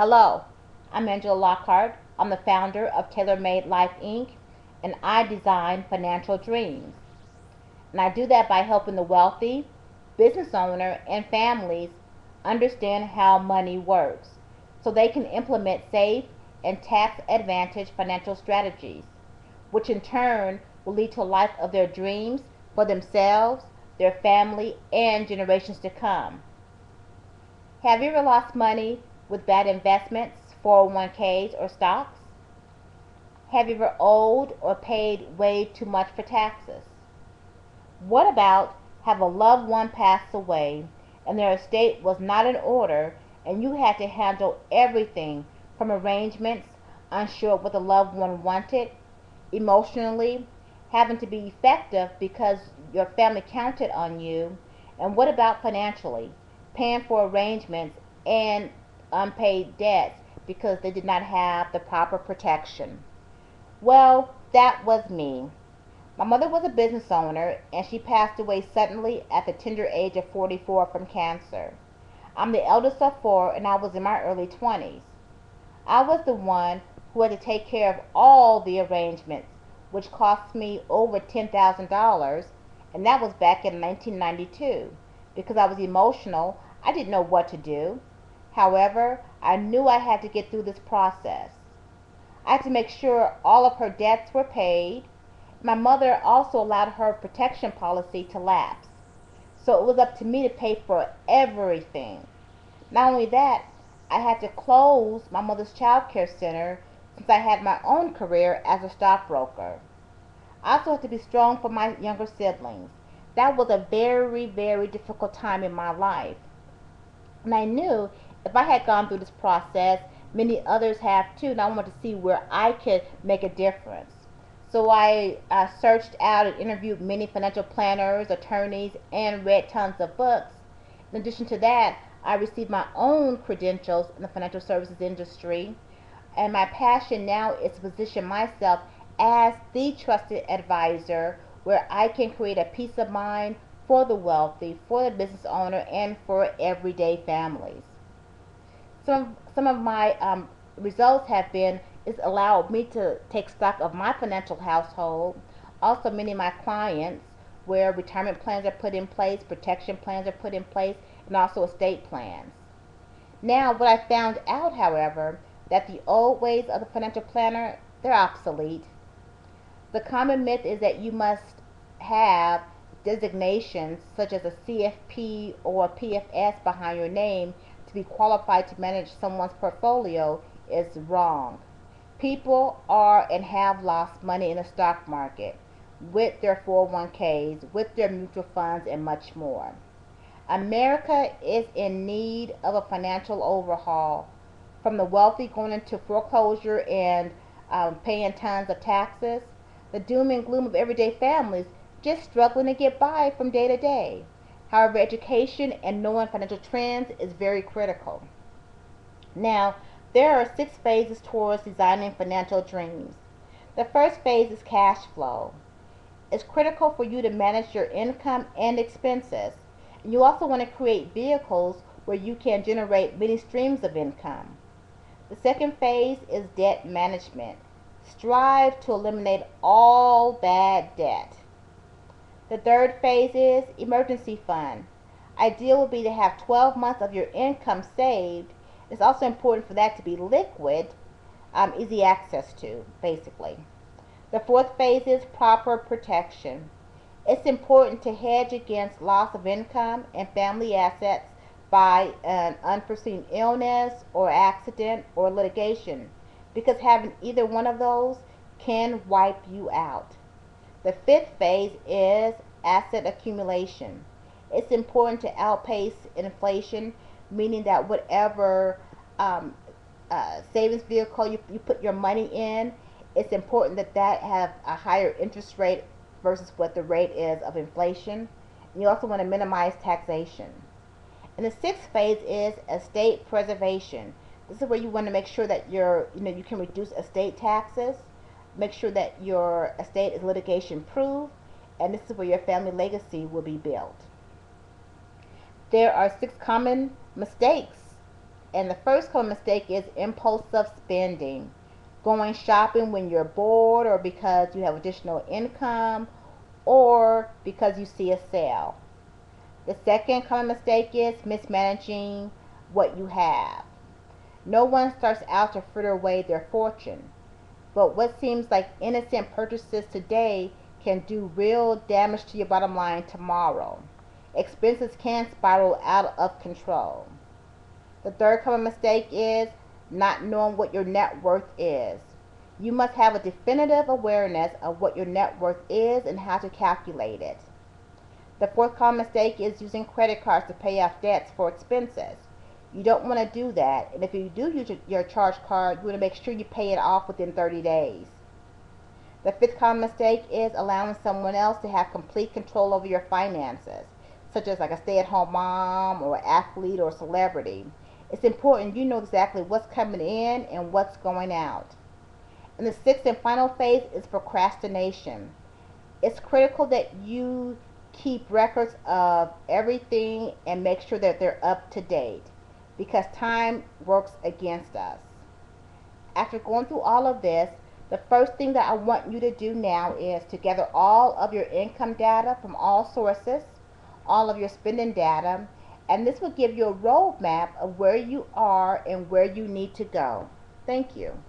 Hello, I'm Angela Lockhart. I'm the founder of Tailor Made Life Inc., and I design financial dreams. And I do that by helping the wealthy, business owner, and families understand how money works so they can implement safe and tax advantage financial strategies, which in turn will lead to a life of their dreams for themselves, their family, and generations to come. Have you ever lost money with bad investments, 401ks, or stocks? Have you ever owed or paid way too much for taxes? What about have a loved one pass away and their estate was not in order and you had to handle everything from arrangements, unsure what the loved one wanted, emotionally, having to be effective because your family counted on you, and what about financially, paying for arrangements and unpaid debts because they did not have the proper protection? Well, that was me. My mother was a business owner and she passed away suddenly at the tender age of 44 from cancer. I'm the eldest of four and I was in my early 20s. I was the one who had to take care of all the arrangements, which cost me over $10,000, and that was back in 1992. Because I was emotional, I didn't know what to do. However, I knew I had to get through this process. I had to make sure all of her debts were paid. My mother also allowed her protection policy to lapse, so it was up to me to pay for everything. Not only that, I had to close my mother's child care center since I had my own career as a stockbroker. I also had to be strong for my younger siblings. That was a very, very difficult time in my life. And I knew if I had gone through this process, many others have too, and I wanted to see where I could make a difference. So I searched out and interviewed many financial planners, attorneys, and read tons of books. In addition to that, I received my own credentials in the financial services industry, and my passion now is to position myself as the trusted advisor where I can create a peace of mind for the wealthy, for the business owner, and for everyday families. Some of my results have been it's allowed me to take stock of my financial household. Also, many of my clients where retirement plans are put in place, protection plans are put in place, and also estate plans. Now, what I found out, however, that the old ways of the financial planner, they're obsolete. The common myth is that you must have designations such as a CFP or a PFS behind your name to be qualified to manage someone's portfolio is wrong. People are and have lost money in the stock market with their 401ks, with their mutual funds, and much more. America is in need of a financial overhaul. From the wealthy going into foreclosure and paying tons of taxes, the doom and gloom of everyday families just struggling to get by from day to day. However, education and knowing financial trends is very critical. Now, there are 6 phases towards designing financial dreams. The first phase is cash flow. It's critical for you to manage your income and expenses. And you also want to create vehicles where you can generate many streams of income. The second phase is debt management. Strive to eliminate all bad debt. The third phase is emergency fund. Ideal would be to have 12 months of your income saved. It's also important for that to be liquid, easy access to, basically. The fourth phase is proper protection. It's important to hedge against loss of income and family assets by an unforeseen illness or accident or litigation, because having either one of those can wipe you out. The fifth phase is asset accumulation. It's important to outpace inflation, meaning that whatever savings vehicle you put your money in, it's important that that have a higher interest rate versus what the rate is of inflation. And you also want to minimize taxation. And the sixth phase is estate preservation. This is where you want to make sure that you can reduce estate taxes, make sure that your estate is litigation proof, and this is where your family legacy will be built. There are 6 common mistakes And the first common mistake is impulsive spending. Going shopping when you're bored or because you have additional income or because you see a sale. The second common mistake is mismanaging what you have. No one starts out to fritter away their fortune, but what seems like innocent purchases today can do real damage to your bottom line tomorrow. Expenses can spiral out of control. The third common mistake is not knowing what your net worth is. You must have a definitive awareness of what your net worth is and how to calculate it. The fourth common mistake is using credit cards to pay off debts for expenses. You don't want to do that, and if you do use your charge card, you want to make sure you pay it off within 30 days. The fifth common mistake is allowing someone else to have complete control over your finances, such as like a stay-at-home mom or an athlete or a celebrity. It's important you know exactly what's coming in and what's going out. And the sixth and final phase is procrastination. It's critical that you keep records of everything and make sure that they're up to date because time works against us. After going through all of this, the first thing that I want you to do now is to gather all of your income data from all sources, all of your spending data, and this will give you a roadmap of where you are and where you need to go. Thank you.